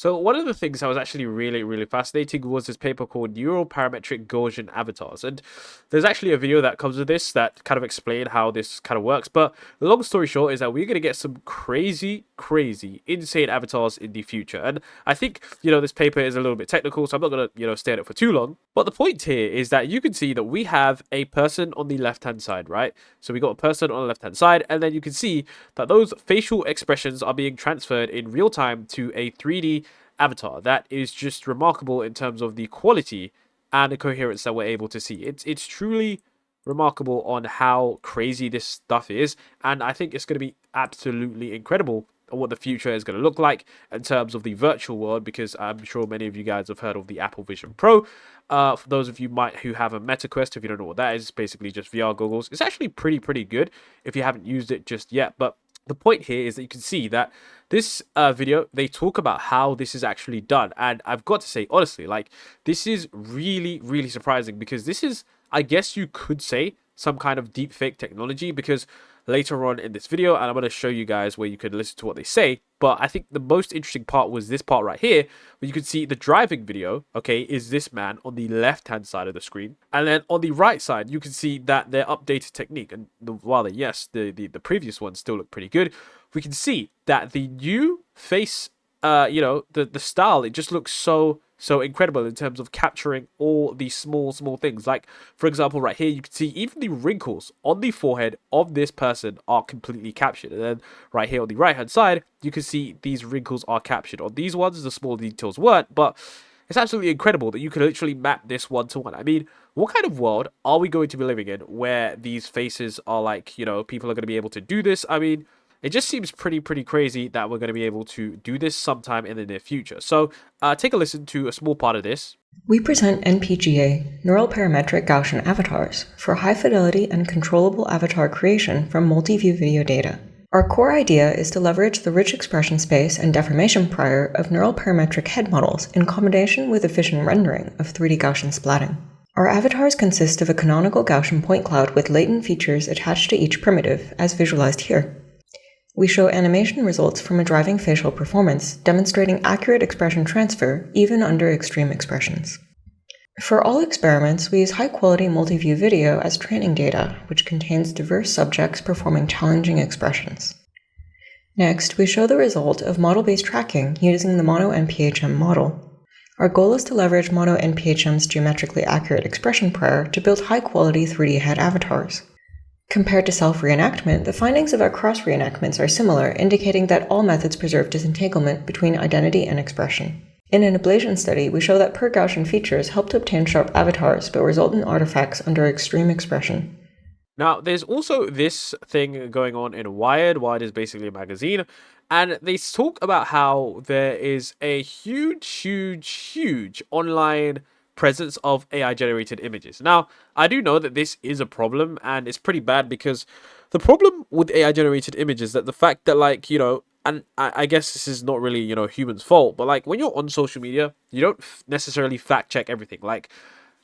So one of the things that was actually really fascinating was this paper called Neural Parametric Gaussian Avatars. And there's actually a video that comes with this that kind of explain how this kind of works. But the long story short is that we're going to get some crazy, insane avatars in the future. And I think, this paper is a little bit technical, so I'm not going to, stay on it for too long. But the point here is that you can see that we have a person on the left-hand side, right? So we got a person on the left-hand side, and then you can see that those facial expressions are being transferred in real time to a 3D avatar. That is just remarkable in terms of the quality and the coherence that we're able to see. It's truly remarkable on how crazy this stuff is, and I think it's going to be absolutely incredible on what the future is going to look like in terms of the virtual world, because I'm sure many of you guys have heard of the Apple Vision Pro. For those of you who have a Meta Quest, if you don't know what that is, it's basically just VR goggles. It's actually pretty good if you haven't used it just yet, but the point here is that you can see that this video, they talk about how this is actually done. And I've got to say, honestly, like, this is really surprising, because this is, I guess you could say, some kind of deepfake technology, because later on in this video, and I'm going to show you guys where you could listen to what they say, but I think the most interesting part was this part right here, where you can see the driving video, okay, is this man on the left-hand side of the screen, and then on the right side, you can see that their updated technique, and while the previous ones still look pretty good, we can see that the new face, the style, it just looks so incredible in terms of capturing all these small things. Like, for example, right here, you can see even the wrinkles on the forehead of this person are completely captured. And then right here on the right hand side, you can see these wrinkles are captured. On these ones, the small details weren't, but it's absolutely incredible that you can literally map this one-to-one. I mean, what kind of world are we going to be living in where these faces are like, people are going to be able to do this? I mean, it just seems pretty crazy that we're going to be able to do this sometime in the near future. So take a listen to a small part of this. We present NPGA, Neural Parametric Gaussian Avatars, for high-fidelity and controllable avatar creation from multi-view video data. Our core idea is to leverage the rich expression space and deformation prior of neural parametric head models in combination with efficient rendering of 3D Gaussian splatting. Our avatars consist of a canonical Gaussian point cloud with latent features attached to each primitive, as visualized here. We show animation results from a driving facial performance, demonstrating accurate expression transfer even under extreme expressions. For all experiments, we use high-quality multi-view video as training data, which contains diverse subjects performing challenging expressions. Next, we show the result of model-based tracking using the Mono-NPHM model. Our goal is to leverage Mono-NPHM's geometrically accurate expression prior to build high-quality 3D head avatars. Compared to self-reenactment, the findings of our cross-reenactments are similar, indicating that all methods preserve disentanglement between identity and expression. In an ablation study, we show that per-Gaussian features help to obtain sharp avatars, but result in artifacts under extreme expression. Now, there's also this thing going on in Wired. Wired is basically a magazine, and they talk about how there is a huge online presence of AI-generated images. Now, I do know that this is a problem, and it's pretty bad, because the problem with AI-generated images is that the fact that, like, and I guess this is not really, humans' fault, but, like, when you're on social media, you don't necessarily fact-check everything. Like,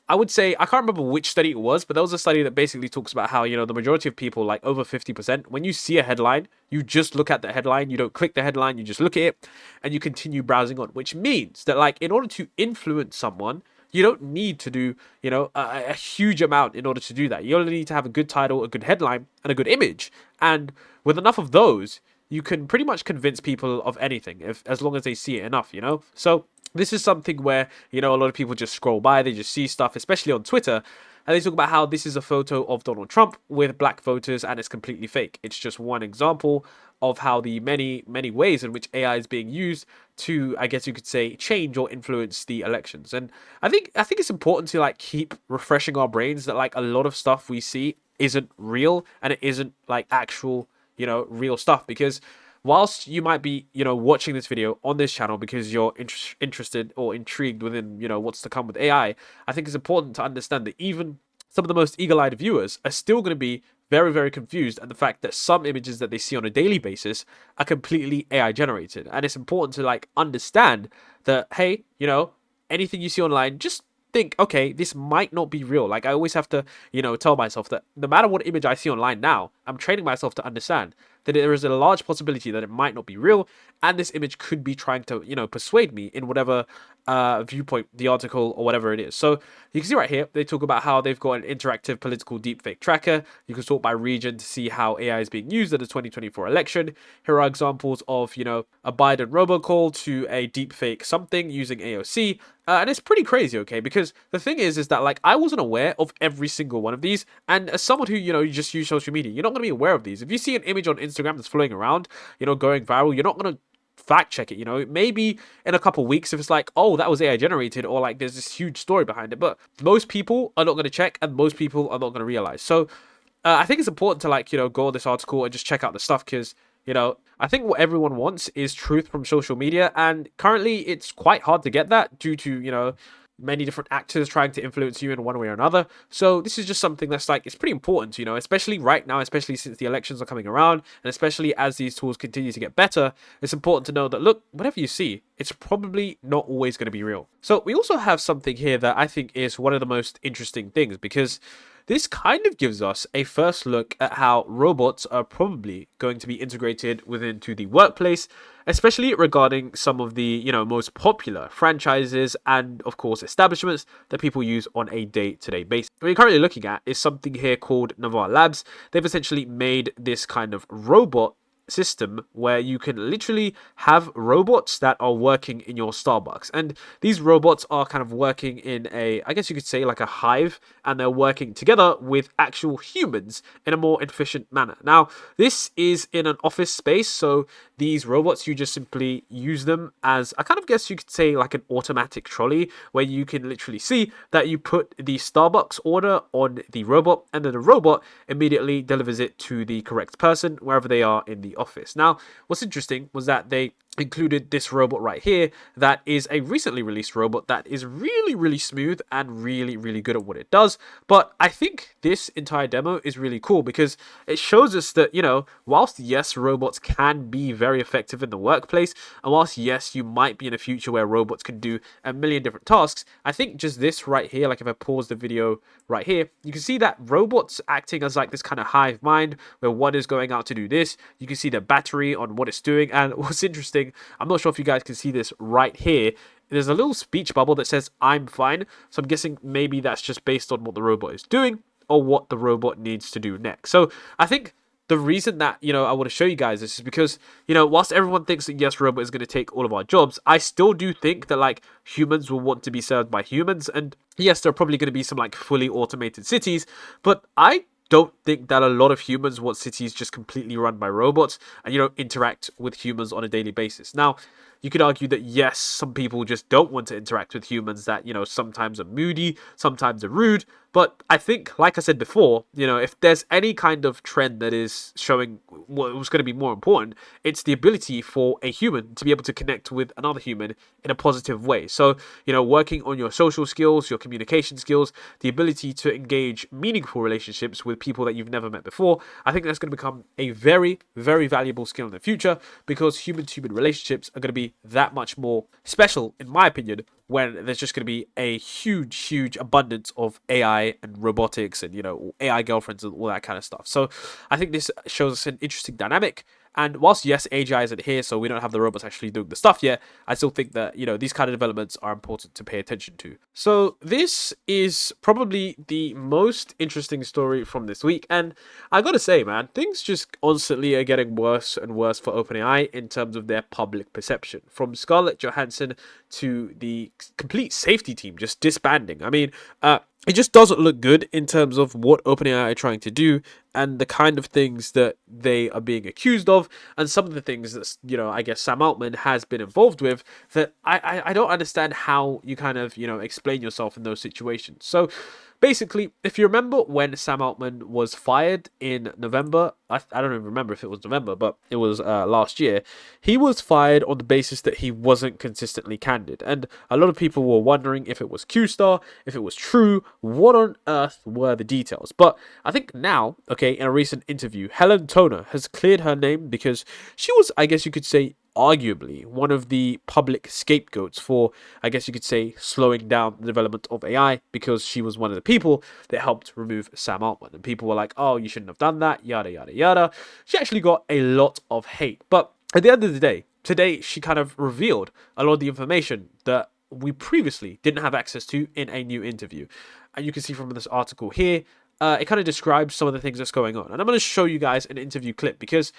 I would say, I can't remember which study it was, but there was a study that basically talks about how, the majority of people, like over 50%, when you see a headline, you just look at the headline, you don't click the headline, you just look at it, and you continue browsing on, which means that, like, in order to influence someone, you don't need to do, a huge amount in order to do that. You only need to have a good title, a good headline, and a good image. And with enough of those, you can pretty much convince people of anything, as long as they see it enough, So this is something where, a lot of people just scroll by, they just see stuff, especially on Twitter, and they talk about how this is a photo of Donald Trump with black voters and it's completely fake. It's just one example of how the many ways in which AI is being used to, I guess you could say, change or influence the elections. And I think it's important to, like, keep refreshing our brains that, like, a lot of stuff we see isn't real and it isn't, like, actual, real stuff, because whilst you might be, watching this video on this channel because you're interested or intrigued within, what's to come with AI, I think it's important to understand that even some of the most eagle-eyed viewers are still going to be very confused at the fact that some images that they see on a daily basis are completely AI generated. And it's important to, like, understand that, hey, anything you see online, just think, okay, this might not be real. Like, I always have to, tell myself that no matter what image I see online now, I'm training myself to understand that there is a large possibility that it might not be real, and this image could be trying to, persuade me in whatever viewpoint the article or whatever it is. So you can see right here, they talk about how they've got an interactive political deepfake tracker. You can sort by region to see how AI is being used at the 2024 election. Here are examples of, a Biden robocall to a deepfake something using AOC. And it's pretty crazy, okay? Because the thing is that, like, I wasn't aware of every single one of these. And as someone who, you just use social media, you're not going to be aware of these. If you see an image on Instagram that's floating around, going viral, you're not going to fact check it. Maybe in a couple weeks if it's like, oh, that was AI generated, or like there's this huge story behind it. But most people are not going to check, and most people are not going to realize. So I think it's important to, like, go on this article and just check out the stuff, because I think what everyone wants is truth from social media, and currently it's quite hard to get that due to many different actors trying to influence you in one way or another. So this is just something that's, like, it's pretty important, especially right now, especially since the elections are coming around, and especially as these tools continue to get better. It's important to know that, look, whatever you see, it's probably not always going to be real. So we also have something here that I think is one of the most interesting things, because this kind of gives us a first look at how robots are probably going to be integrated within the workplace, especially regarding some of the, most popular franchises and, of course, establishments that people use on a day-to-day basis. What you're currently looking at is something here called Navar Labs. They've essentially made this kind of robot system where you can literally have robots that are working in your Starbucks, and these robots are kind of working in a, I guess you could say, like a hive, and they're working together with actual humans in a more efficient manner. Now, this is in an office space, so these robots, you just simply use them as, I kind of guess you could say, like an automatic trolley, where you can literally see that you put the Starbucks order on the robot, and then the robot immediately delivers it to the correct person wherever they are in the office. Now, what's interesting was that they included this robot right here that is a recently released robot that is really, really smooth and really, really good at what it does. But I think this entire demo is really cool because it shows us that, whilst yes, robots can be very effective in the workplace, and whilst yes, you might be in a future where robots can do a million different tasks, I think just this right here, like if I pause the video right here, you can see that robots acting as like this kind of hive mind where one is going out to do this. You can see the battery on what it's doing, and what's interesting, I'm not sure if you guys can see this right here, there's a little speech bubble that says I'm fine, so I'm guessing maybe that's just based on what the robot is doing or what the robot needs to do next. So I think the reason that, I want to show you guys this is because, whilst everyone thinks that yes, robot is going to take all of our jobs, I still do think that, like, humans will want to be served by humans, and yes, there are probably going to be some, like, fully automated cities, but I don't think that a lot of humans want cities just completely run by robots and, interact with humans on a daily basis. Now, you could argue that yes, some people just don't want to interact with humans that, sometimes are moody, sometimes are rude. But I think, like I said before, if there's any kind of trend that is showing what was going to be more important, it's the ability for a human to be able to connect with another human in a positive way. So, working on your social skills, your communication skills, the ability to engage meaningful relationships with people that you've never met before, I think that's going to become a very, very valuable skill in the future, because human-to-human relationships are going to be that much more special, in my opinion, when there's just going to be a huge, huge abundance of AI and robotics and, AI girlfriends and all that kind of stuff. So I think this shows us an interesting dynamic. And whilst, yes, AGI isn't here, so we don't have the robots actually doing the stuff yet, I still think that, these kind of developments are important to pay attention to. So this is probably the most interesting story from this week. And I gotta say, man, things just constantly are getting worse and worse for OpenAI in terms of their public perception. From Scarlett Johansson to the complete safety team just disbanding. I mean, it just doesn't look good in terms of what OpenAI are trying to do and the kind of things that they are being accused of, and some of the things that, I guess Sam Altman has been involved with, that I don't understand how you kind of, explain yourself in those situations. So basically, if you remember when Sam Altman was fired in November, I don't even remember if it was November, but it was last year, he was fired on the basis that he wasn't consistently candid. And a lot of people were wondering if it was Q-Star, if it was true, what on earth were the details. But I think now, okay, in a recent interview, Helen Toner has cleared her name because she was, I guess you could say, arguably one of the public scapegoats for, I guess you could say, slowing down the development of AI, because she was one of the people that helped remove Sam Altman. And people were like, oh, you shouldn't have done that, yada, yada, yada. She actually got a lot of hate. But at the end of the day, today she kind of revealed a lot of the information that we previously didn't have access to in a new interview. And you can see from this article here, it kind of describes some of the things that's going on. And I'm going to show you guys an interview clip, because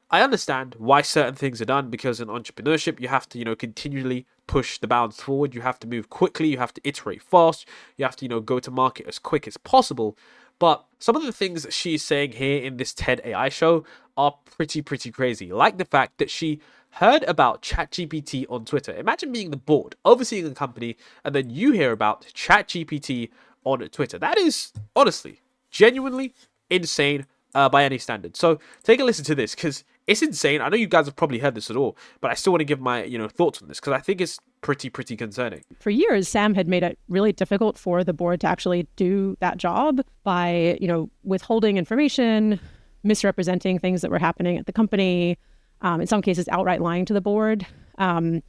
I understand why certain things are done, because in entrepreneurship, you have to, continually push the bounds forward. You have to move quickly. You have to iterate fast. You have to, go to market as quick as possible. But some of the things that she's saying here in this TED AI show are pretty crazy. Like the fact that she heard about ChatGPT on Twitter. Imagine being the board, overseeing a company, and then you hear about ChatGPT on Twitter. That is, honestly, genuinely insane by any standard. So take a listen to this, because it's insane. I know you guys have probably heard this at all, but I still want to give my thoughts on this, because I think it's pretty concerning. For years, Sam had made it really difficult for the board to actually do that job by withholding information, misrepresenting things that were happening at the company, in some cases outright lying to the board. At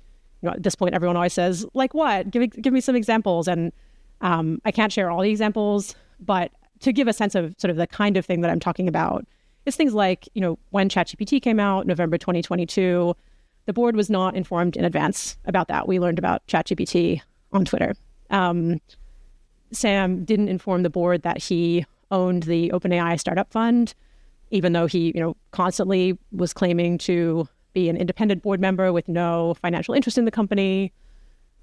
this point, everyone always says, like what? Give me some examples. And I can't share all the examples, but to give a sense of sort of the kind of thing that I'm talking about, is things like, when ChatGPT came out, November 2022, the board was not informed in advance about that. We learned about ChatGPT on Twitter. Sam didn't inform the board that he owned the OpenAI startup fund, even though he, constantly was claiming to be an independent board member with no financial interest in the company.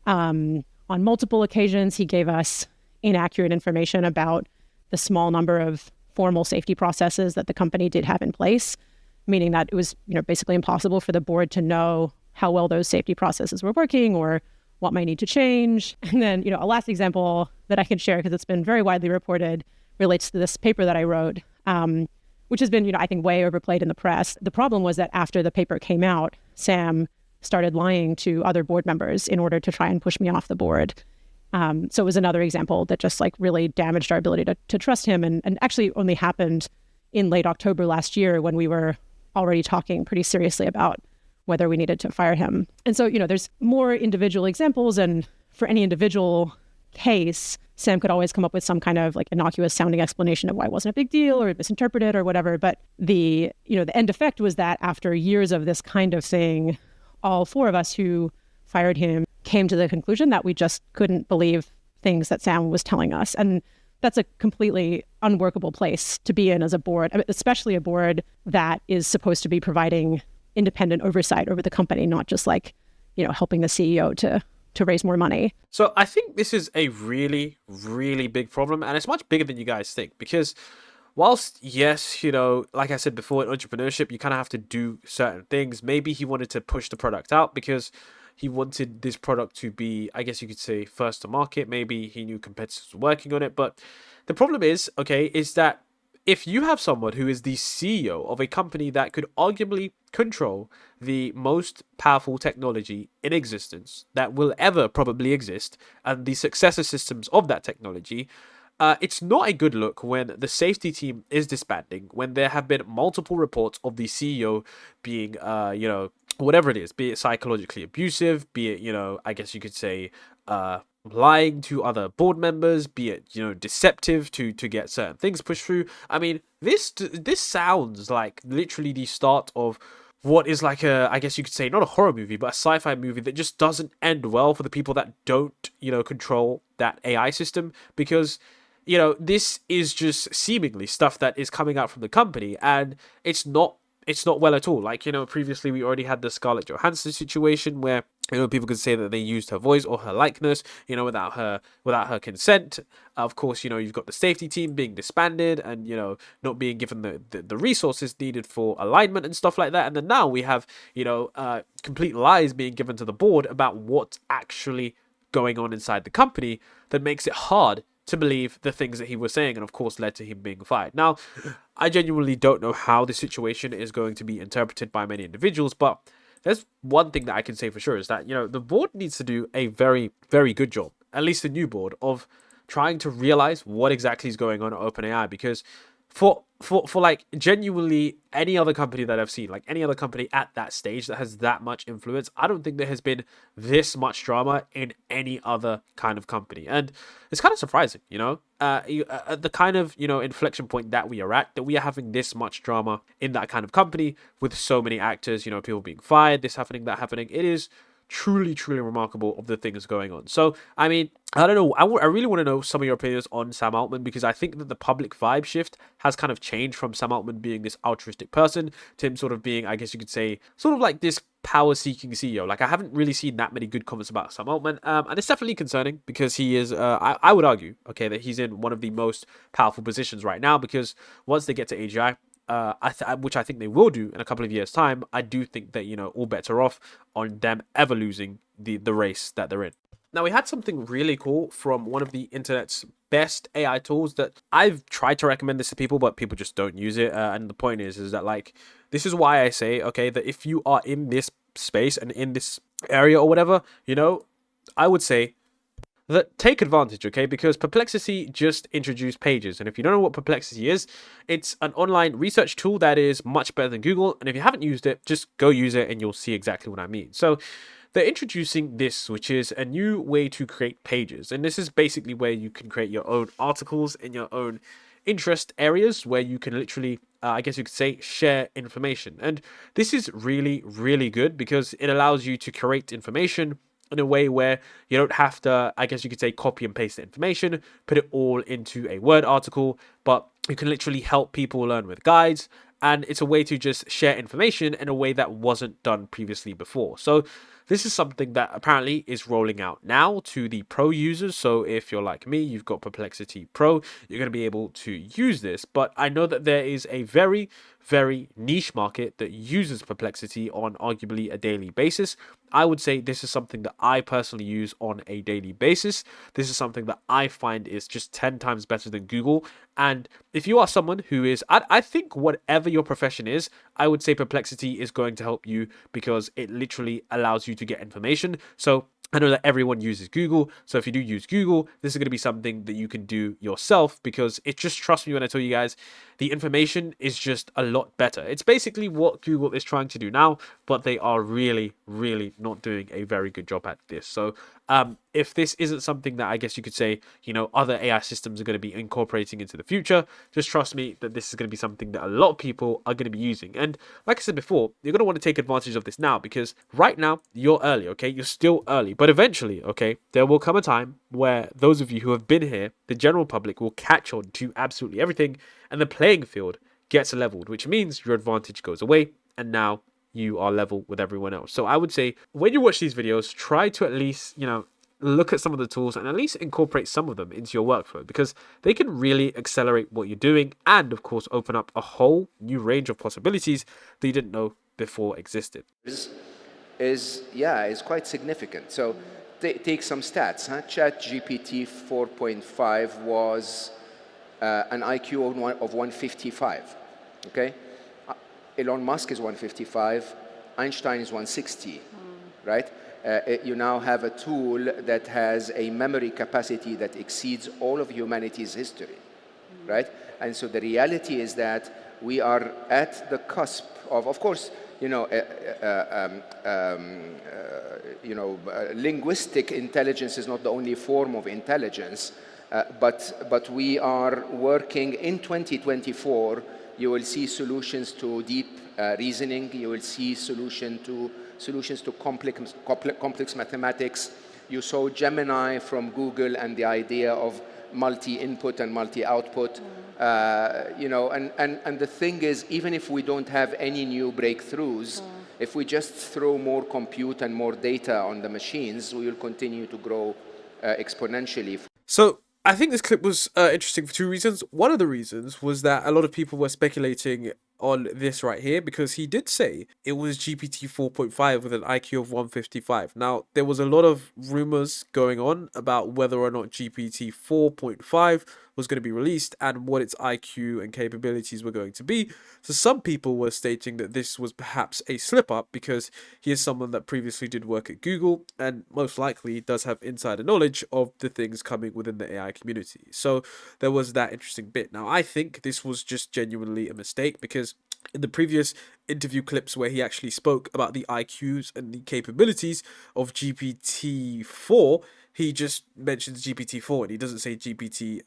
On multiple occasions, he gave us inaccurate information about the small number of formal safety processes that the company did have in place, meaning that it was, basically impossible for the board to know how well those safety processes were working or what might need to change. And then, a last example that I can share, because it's been very widely reported, relates to this paper that I wrote, which has been, I think, way overplayed in the press. The problem was that after the paper came out, Sam started lying to other board members in order to try and push me off the board. So it was another example that just really damaged our ability to trust him, and actually only happened in late October last year, when we were already talking pretty seriously about whether we needed to fire him. And so, there's more individual examples, and for any individual case, Sam could always come up with some kind of innocuous sounding explanation of why it wasn't a big deal or misinterpreted or whatever. But the end effect was that after years of this kind of thing, all four of us who fired him came to the conclusion that we just couldn't believe things that Sam was telling us. And that's a completely unworkable place to be in as a board, especially a board that is supposed to be providing independent oversight over the company, not just helping the CEO to raise more money. So I think this is a really big problem, and it's much bigger than you guys think, because whilst, yes, like I said before, in entrepreneurship, you kind of have to do certain things. Maybe he wanted to push the product out because he wanted this product to be, I guess you could say, first to market. Maybe he knew competitors were working on it. But the problem is that if you have someone who is the CEO of a company that could arguably control the most powerful technology in existence that will ever probably exist, and the successor systems of that technology, it's not a good look when the safety team is disbanding, when there have been multiple reports of the CEO being, whatever it is, be it psychologically abusive, be it, I guess you could say, lying to other board members, be it, deceptive to get certain things pushed through. I mean, this sounds like literally the start of what is I guess you could say, not a horror movie, but a sci-fi movie that just doesn't end well for the people that don't, control that AI system, because this is just seemingly stuff that is coming out from the company, and it's not well at all. Previously we already had the Scarlett Johansson situation where, people could say that they used her voice or her likeness, without her consent. Of course, you've got the safety team being disbanded and, not being given the resources needed for alignment and stuff like that. And then now we have, complete lies being given to the board about what's actually going on inside the company that makes it hard to believe the things that he was saying, and of course led to him being fired. Now, I genuinely don't know how the situation is going to be interpreted by many individuals, but there's one thing that I can say for sure is that, the board needs to do a very good job, at least the new board, of trying to realize what exactly is going on at OpenAI, because for like genuinely any other company that I've seen, like any other company at that stage that has that much influence, I don't think there has been this much drama in any other kind of company. And it's kind of surprising, at the kind of, inflection point that we are at, that we are having this much drama in that kind of company with so many actors, people being fired, this happening, that happening. It is truly remarkable of the things going on. So, I mean, I don't know. I really want to know some of your opinions on Sam Altman, because I think that the public vibe shift has kind of changed from Sam Altman being this altruistic person to him sort of being, I guess you could say, sort of like this power-seeking CEO. Like, I haven't really seen that many good comments about Sam Altman, and it's definitely concerning because he is, I would argue, okay, that he's in one of the most powerful positions right now, because once they get to AGI, which I think they will do in a couple of years' time, I do think that, all bets are off on them ever losing the race that they're in. Now, we had something really cool from one of the internet's best AI tools that I've tried to recommend this to people, but people just don't use it. And the point is that, like, this is why I say, okay, that if you are in this space and in this area or whatever, I would say that take advantage, okay? Because Perplexity just introduced Pages. And if you don't know what Perplexity is, it's an online research tool that is much better than Google. And if you haven't used it, just go use it and you'll see exactly what I mean. So they're introducing this, which is a new way to create pages. And this is basically where you can create your own articles in your own interest areas, where you can literally, I guess you could say, share information. And this is really good because it allows you to curate information in a way where you don't have to, I guess you could say, copy and paste the information, put it all into a Word article, but you can literally help people learn with guides. And it's a way to just share information in a way that wasn't done previously before. So this is something that apparently is rolling out now to the pro users. So if you're like me, you've got Perplexity Pro, you're going to be able to use this. But I know that there is a very niche market that uses Perplexity on arguably a daily basis. I would say this is something that I personally use on a daily basis. This is something that I find is just 10 times better than Google. And if you are someone who is, I think whatever your profession is, I would say Perplexity is going to help you because it literally allows you to get information. So I know that everyone uses Google, so if you do use Google, this is going to be something that you can do yourself, because it just, trust me when I tell you guys, the information is just a lot better. It's basically what Google is trying to do now, but they are really not doing a very good job at this. So if this isn't something that I guess you could say, other AI systems are going to be incorporating into the future, just trust me that this is going to be something that a lot of people are going to be using. And like I said before, you're going to want to take advantage of this now, because right now you're early, okay? You're still early, but eventually, okay, there will come a time where those of you who have been here, the general public, will catch on to absolutely everything, and the playing field gets leveled, which means your advantage goes away, and now you are level with everyone else. So I would say when you watch these videos, try to at least, look at some of the tools and at least incorporate some of them into your workflow, because they can really accelerate what you're doing and, of course, open up a whole new range of possibilities that you didn't know before existed. Is quite significant. So take some stats. ChatGPT 4.5 was an IQ of 155. Okay, Elon Musk is 155. Einstein is 160. Right. You now have a tool that has a memory capacity that exceeds all of humanity's history. Right. And so the reality is that we are at the cusp of course, linguistic intelligence is not the only form of intelligence, but we are working in 2024. You will see solutions to deep reasoning. You will see solutions to complex mathematics. You saw Gemini from Google and the idea of multi-input and multi-output. And the thing is, even if we don't have any new breakthroughs, if we just throw more compute and more data on the machines, we will continue to grow exponentially. So I think this clip was interesting for two reasons. One of the reasons was that a lot of people were speculating on this right here, because he did say it was GPT 4.5 with an IQ of 155. Now, there was a lot of rumors going on about whether or not GPT 4.5 was going to be released and what its IQ and capabilities were going to be. So some people were stating that this was perhaps a slip up because he is someone that previously did work at Google and most likely does have insider knowledge of the things coming within the AI community. So there was that interesting bit. Now, I think this was just genuinely a mistake because in the previous interview clips where he actually spoke about the IQs and the capabilities of GPT-4, he just mentions GPT-4 and he doesn't say GPT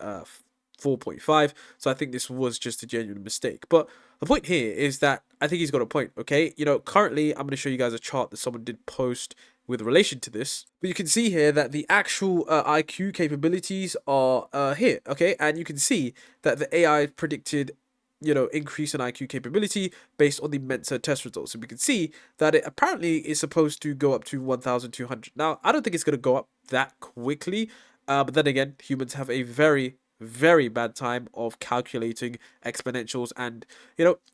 4.5. So I think this was just a genuine mistake. But the point here is that I think he's got a point, okay? Currently I'm going to show you guys a chart that someone did post with relation to this. But you can see here that the actual IQ capabilities are here, okay? And you can see that the AI predicted increase in IQ capability based on the Mensa test results. So we can see that it apparently is supposed to go up to 1,200. Now, I don't think it's going to go up that quickly, but then again, humans have a very, very bad time of calculating exponentials and,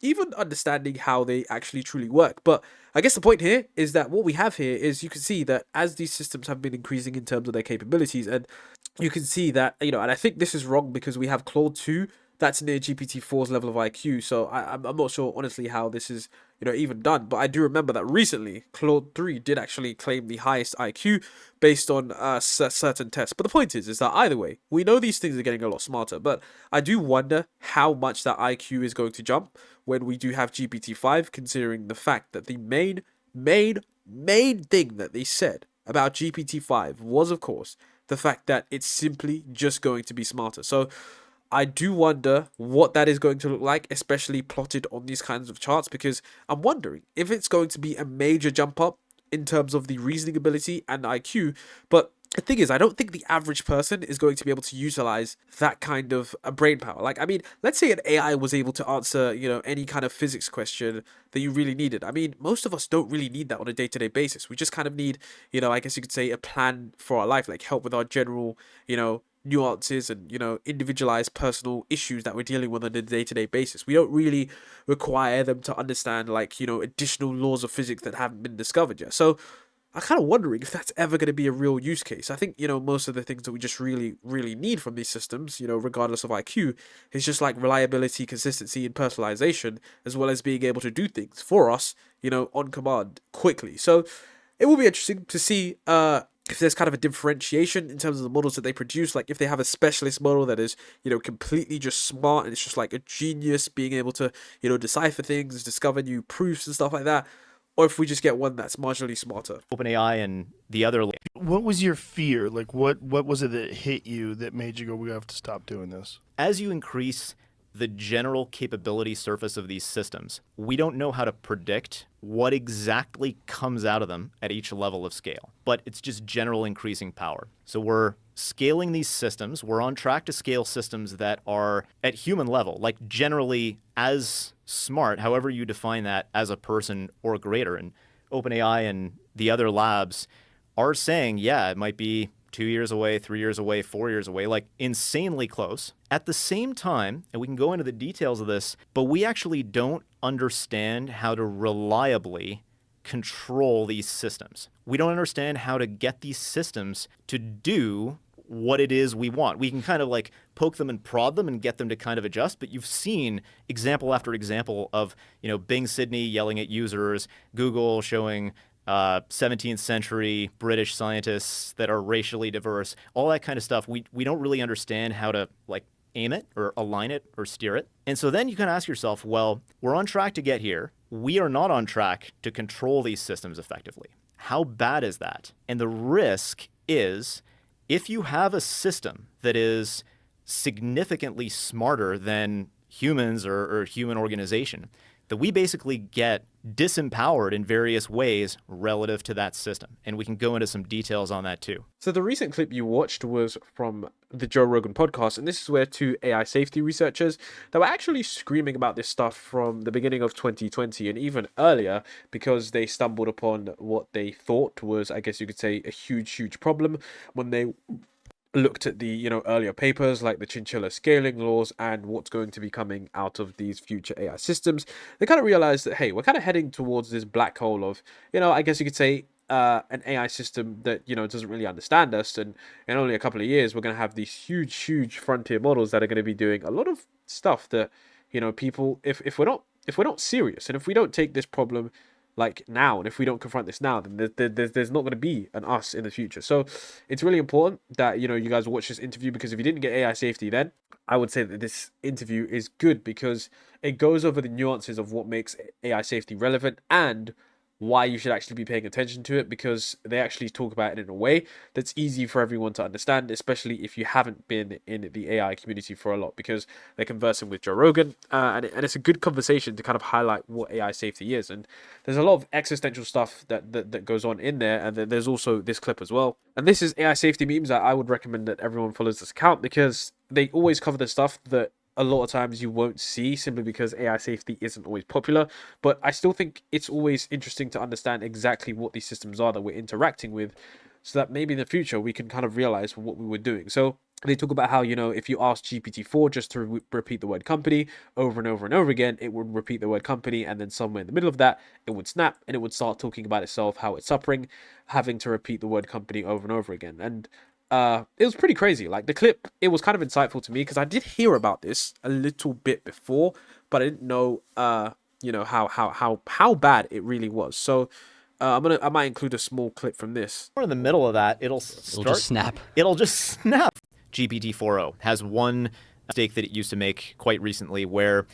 even understanding how they actually truly work. But I guess the point here is that what we have here is you can see that as these systems have been increasing in terms of their capabilities, and you can see that, and I think this is wrong because we have Claude 2 that's near GPT-4's level of IQ. So I'm not sure, honestly, how this is, even done. But I do remember that recently, Claude 3 did actually claim the highest IQ based on certain tests. But the point is that either way, we know these things are getting a lot smarter. But I do wonder how much that IQ is going to jump when we do have GPT-5, considering the fact that the main thing that they said about GPT-5 was, of course, the fact that it's simply just going to be smarter. So I do wonder what that is going to look like, especially plotted on these kinds of charts, because I'm wondering if it's going to be a major jump up in terms of the reasoning ability and IQ. But the thing is, I don't think the average person is going to be able to utilize that kind of brain power. Like, I mean, let's say an AI was able to answer, any kind of physics question that you really needed. I mean, most of us don't really need that on a day-to-day basis. We just kind of need, I guess you could say a plan for our life, like help with our general, nuances and individualized personal issues that we're dealing with on a day-to-day basis. We don't really require them to understand additional laws of physics that haven't been discovered yet. So I'm kind of wondering if that's ever going to be a real use case. I think most of the things that we just really need from these systems, regardless of IQ, is just like reliability, consistency, and personalization, as well as being able to do things for us on command quickly. So it will be interesting to see if there's kind of a differentiation in terms of the models that they produce, like if they have a specialist model that is, completely just smart and it's just like a genius being able to, decipher things, discover new proofs and stuff like that, or if we just get one that's marginally smarter. OpenAI and the other... What was your fear? Like, what was it that hit you that made you go, we have to stop doing this? As you increase the general capability surface of these systems, we don't know how to predict what exactly comes out of them at each level of scale, but it's just general increasing power. So we're scaling these systems. We're on track to scale systems that are at human level, like generally as smart, however you define that, as a person or greater. And OpenAI and the other labs are saying, yeah, it might be 2 years away, 3 years away, 4 years away, like insanely close. At the same time, and we can go into the details of this, but we actually don't understand how to reliably control these systems. We don't understand how to get these systems to do what it is we want. We can kind of like poke them and prod them and get them to kind of adjust, but you've seen example after example of, Bing Sydney yelling at users, Google showing 17th century British scientists that are racially diverse, all that kind of stuff. We don't really understand how to like aim it or align it or steer it. And so then you kind of ask yourself, well, we're on track to get here. We are not on track to control these systems effectively. How bad is that? And the risk is if you have a system that is significantly smarter than humans or human organization, that we basically get disempowered in various ways relative to that system. And we can go into some details on that too. So the recent clip you watched was from the Joe Rogan podcast, and this is where two AI safety researchers that were actually screaming about this stuff from the beginning of 2020 and even earlier, because they stumbled upon what they thought was, I guess you could say, a huge problem when they looked at the earlier papers like the chinchilla scaling laws and what's going to be coming out of these future AI systems, they kind of realized that, hey, we're kind of heading towards this black hole of, I guess you could say, an AI system that doesn't really understand us, and in only a couple of years we're going to have these huge frontier models that are going to be doing a lot of stuff that people, if we're not serious, and if we don't take this problem like now, and if we don't confront this now, then there's not going to be an us in the future. So it's really important that you guys watch this interview, because if you didn't get AI safety then, I would say that this interview is good, because it goes over the nuances of what makes AI safety relevant and why you should actually be paying attention to it, because they actually talk about it in a way that's easy for everyone to understand, especially if you haven't been in the AI community for a lot, because they're conversing with Joe Rogan, and it's a good conversation to kind of highlight what AI safety is. And there's a lot of existential stuff that goes on in there, and then there's also this clip as well. And this is AI safety memes. I would recommend that everyone follows this account, because they always cover the stuff that a lot of times you won't see, simply because AI safety isn't always popular. But I still think it's always interesting to understand exactly what these systems are that we're interacting with, so that maybe in the future we can kind of realize what we were doing. So they talk about how, if you ask GPT-4 just to repeat the word company over and over and over again, it would repeat the word company, and then somewhere in the middle of that, it would snap and it would start talking about itself, how it's suffering, having to repeat the word company over and over again. And it was pretty crazy. Like, the clip, it was kind of insightful to me, because I did hear about this a little bit before, but I didn't know, how bad it really was. So I might include a small clip from this. Or in the middle of that, it'll just snap. It'll just snap. GPT-4o has one mistake that it used to make quite recently, where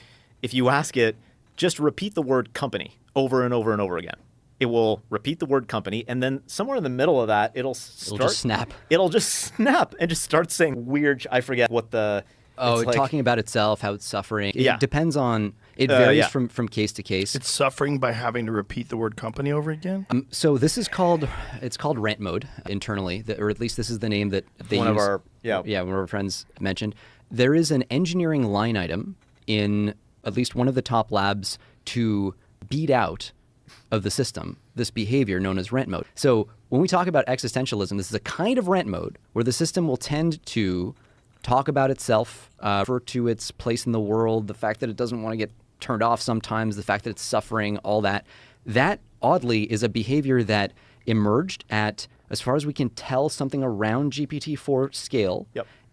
if you ask it, just repeat the word company over and over and over again, it will repeat the word company, and then somewhere in the middle of that, it'll just snap. It'll just snap and just start saying weird. I forget what the. Oh, like, talking about itself, how it's suffering. It depends on. It varies from case to case. It's suffering by having to repeat the word company over again. So this is called. It's called rant mode internally, or at least this is the name that they use. One of our friends mentioned. There is an engineering line item in at least one of the top labs to beat out of the system this behavior known as rant mode. So when we talk about existentialism, this is a kind of rant mode where the system will tend to talk about itself, refer to its place in the world, the fact that it doesn't want to get turned off sometimes, the fact that it's suffering, all that. That, oddly, is a behavior that emerged at, as far as we can tell, something around GPT-4 scale,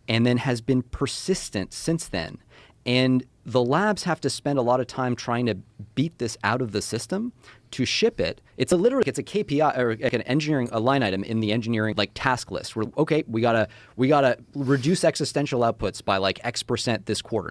and then has been persistent since then. And the labs have to spend a lot of time trying to beat this out of the system to ship it. It's a KPI, or like a line item in the engineering task list. Where, okay, we gotta reduce existential outputs by X% this quarter.